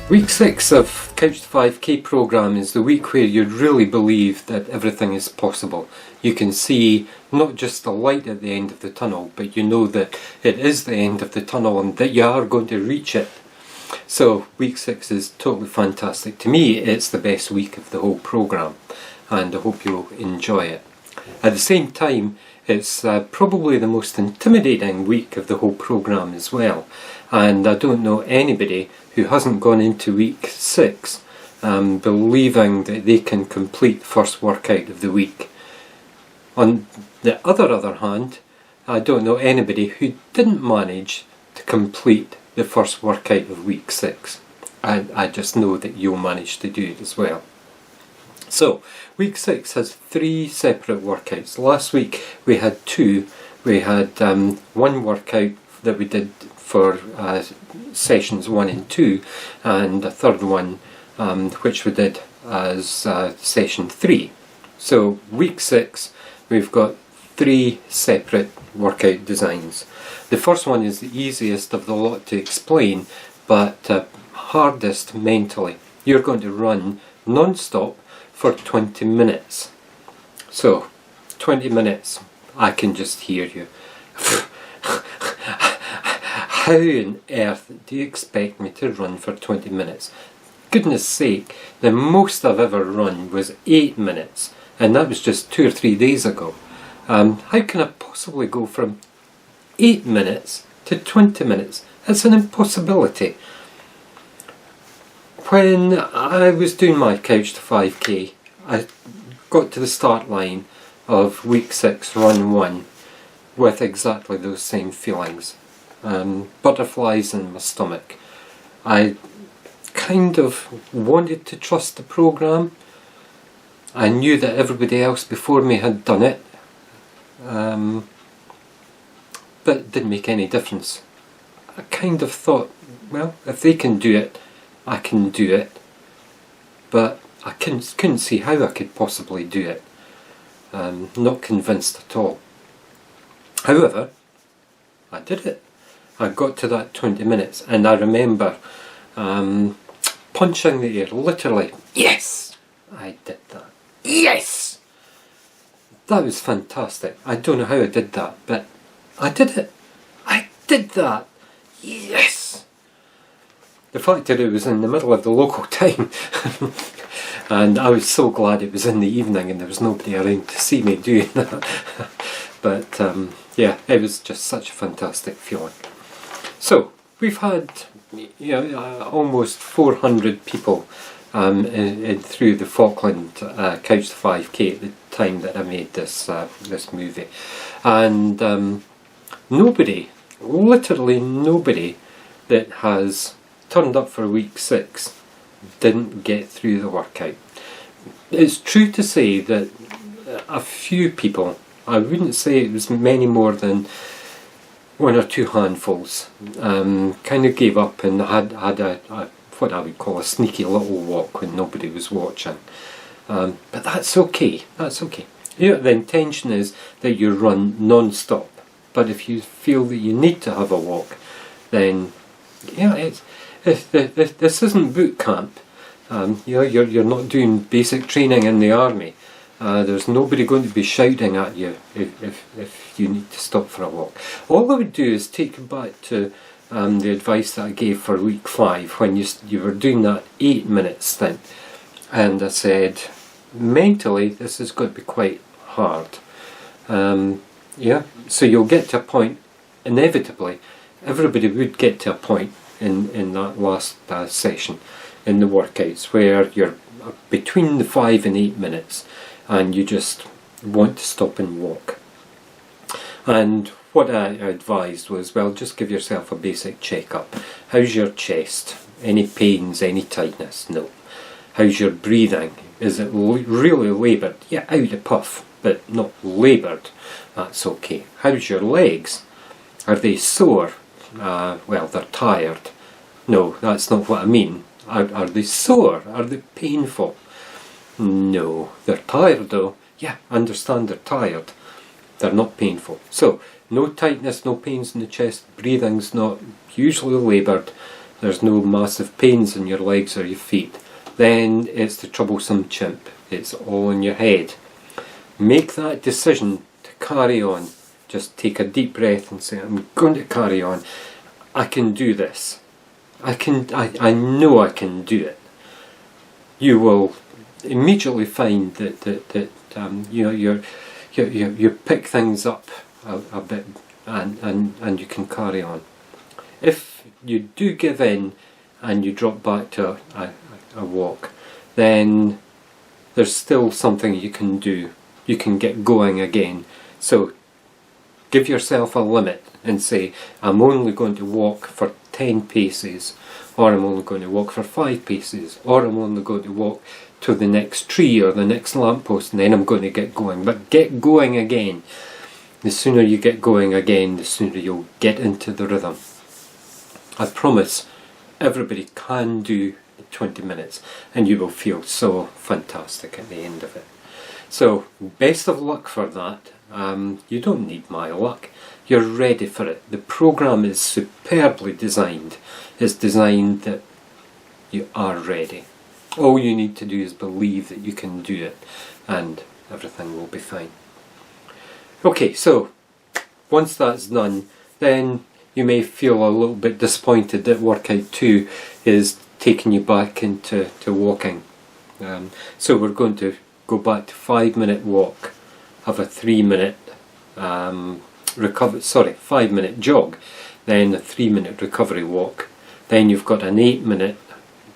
Week 6 of Couch to 5k programme is the week where you really believe that everything is possible. You can see not just the light at the end of the tunnel, but you know that it is the end of the tunnel and that you are going to reach it. So week 6 is totally fantastic. To me, it's the best week of the whole programme, and I hope you'll enjoy it. At the same time, it's probably the most intimidating week of the whole programme as well, and I don't know anybody who hasn't gone into week 6 believing that they can complete the first workout of the week. On the other hand, I don't know anybody who didn't manage to complete the first workout of week 6. I just know that you'll manage to do it as well. So, week 6 has 3 separate workouts. Last week we had 2. We had one workout that we did for sessions 1 and 2, and a third one which we did as session 3. So, week 6 we've got 3 separate workout designs. The first one is the easiest of the lot to explain, but hardest mentally. You're going to run non-stop for 20 minutes. So, 20 minutes, I can just hear you. How on earth do you expect me to run for 20 minutes? Goodness sake, the most I've ever run was 8 minutes, and that was just 2 or 3 days ago. How can I possibly go from 8 minutes to 20 minutes? It's an impossibility. When I was doing my Couch to 5k, I got to the start line of week 6 run 1 with exactly those same feelings. Butterflies in my stomach. I kind of wanted to trust the programme. I knew that everybody else before me had done it, but it didn't make any difference. I kind of thought, well, if they can do it, I can do it, but I couldn't see how I could possibly do it. Not convinced at all. However, I did it. I got to that 20 minutes, and I remember punching the air, literally. Yes! I did that. Yes! That was fantastic. I don't know how I did that, but I did it. I did that. Yes! The fact that it was in the middle of the local time, and I was so glad it was in the evening and there was nobody around to see me doing that. But yeah, it was just such a fantastic feeling. So, we've had almost 400 people through the Falkland Couch to 5k at the time that I made this movie, and nobody, literally nobody, that has turned up for week 6 didn't get through the workout. It's true to say that a few people, I wouldn't say it was many more than 1 or 2 handfuls, kind of gave up and had a what I would call a sneaky little walk when nobody was watching. But that's okay, that's okay. The intention is that you run non-stop, but if you feel that you need to have a walk, then this isn't boot camp. You're not doing basic training in the army. There's nobody going to be shouting at you if you need to stop for a walk. All I would do is take you back to the advice that I gave for week 5 when you were doing that 8-minute stint, and I said mentally this is going to be quite hard. So you'll get to a point, inevitably everybody would get to a point in that last session in the workouts where you're between the 5 and 8 minutes and you just want to stop and walk. And what I advised was, well, just give yourself a basic check-up. How's your chest? Any pains, any tightness? No. How's your breathing? Is it really laboured? Yeah, out a puff, but not laboured. That's okay. How's your legs? Are they sore? Well, they're tired. No, that's not what I mean. Are they sore? Are they painful? No. They're tired though. Yeah, I understand they're tired. They're not painful. So, no tightness, no pains in the chest, breathing's not usually laboured, there's no massive pains in your legs or your feet, then it's the troublesome chimp. It's all in your head. Make that decision to carry on. Just take a deep breath and say, I'm going to carry on. I can do this. I know I can do it. You will immediately find that you pick things up a bit and you can carry on. If you do give in and you drop back to a walk, then there's still something you can do. You can get going again. So give yourself a limit and say, I'm only going to walk for 10 paces, or I'm only going to walk for 5 paces, or I'm only going to walk to the next tree or the next lamppost, and then I'm going to get going. But get going again. The sooner you get going again, the sooner you'll get into the rhythm. I promise everybody can do 20 minutes and you will feel so fantastic at the end of it. So best of luck for that. You don't need my luck. You're ready for it. The program is superbly designed. It's designed that you are ready. All you need to do is believe that you can do it and everything will be fine. Okay, so once that's done, then you may feel a little bit disappointed that workout 2 is taking you back into walking. So we're going to go back to 5-minute walk, have a 3-minute 5-minute jog, then a 3-minute recovery walk, then you've got an 8-minute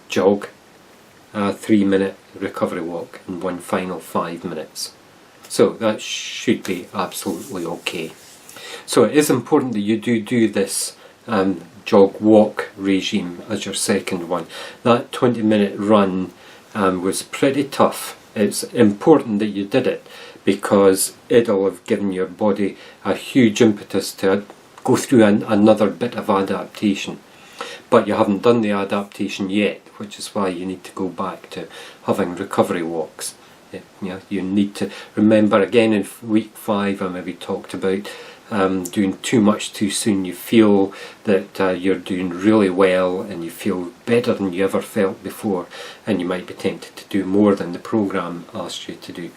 jog, a 3-minute recovery walk, and one final 5 minutes. So that should be absolutely okay. So it is important that you do this jog walk regime as your second one. That 20-minute run was pretty tough. It's important that you did it because it'll have given your body a huge impetus to go through another bit of adaptation. But you haven't done the adaptation yet, which is why you need to go back to having recovery walks. You need to remember again in week 5 I maybe talked about doing too much too soon. You feel that you're doing really well and you feel better than you ever felt before, and you might be tempted to do more than the program asked you to do.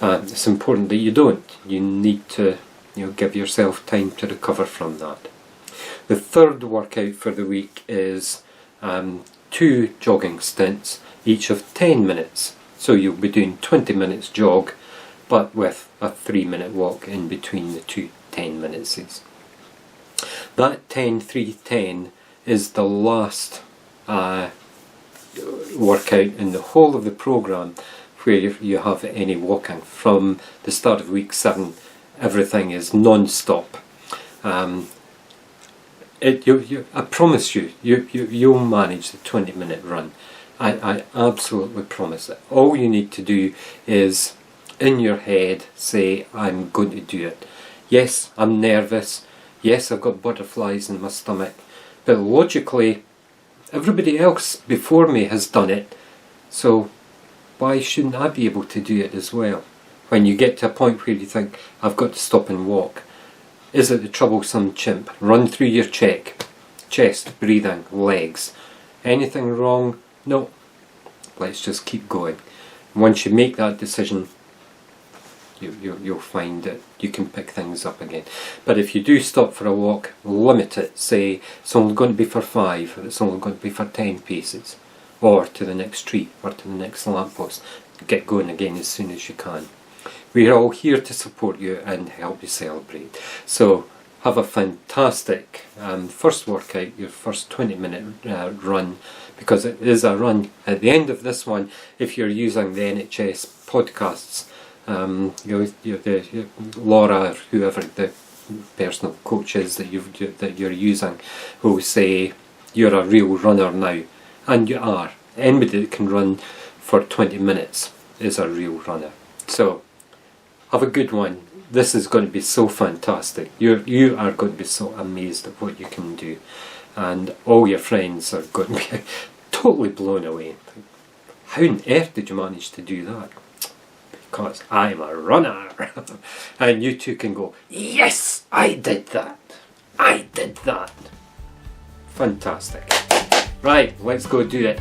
It's important that you don't. You need to give yourself time to recover from that. The third workout for the week is 2 jogging stints, each of 10 minutes. So you'll be doing 20 minutes jog, but with a 3-minute walk in between the 2 10 minutes. That 10-3-10 is the last workout in the whole of the program where you have any walking. From the start of week 7, everything is non-stop. I promise you'll manage the 20-minute run. I absolutely promise it. All you need to do is in your head say, I'm going to do it. Yes, I'm nervous. Yes, I've got butterflies in my stomach. But logically, everybody else before me has done it. So why shouldn't I be able to do it as well? When you get to a point where you think, I've got to stop and walk. Is it the troublesome chimp? Run through your chest, breathing, legs. Anything wrong? No. Let's just keep going. Once you make that decision, you'll find that you can pick things up again. But if you do stop for a walk, limit it. Say it's only going to be for 5, or it's only going to be for 10 paces, or to the next tree, or to the next lamppost. Get going again as soon as you can. We're all here to support you and help you celebrate. So have a fantastic first workout, your first 20-minute run, because it is a run. At the end of this one, if you're using the NHS podcasts, Laura or whoever the personal coach is that you're using will say you're a real runner now, and you are. Anybody that can run for 20 minutes is a real runner. So have a good one. This is going to be so fantastic. You are going to be so amazed at what you can do, and all your friends are going to be totally blown away. How on earth did you manage to do that? Because I'm a runner. And you too can go, yes, I did that. I did that. Fantastic. Right, let's go do it.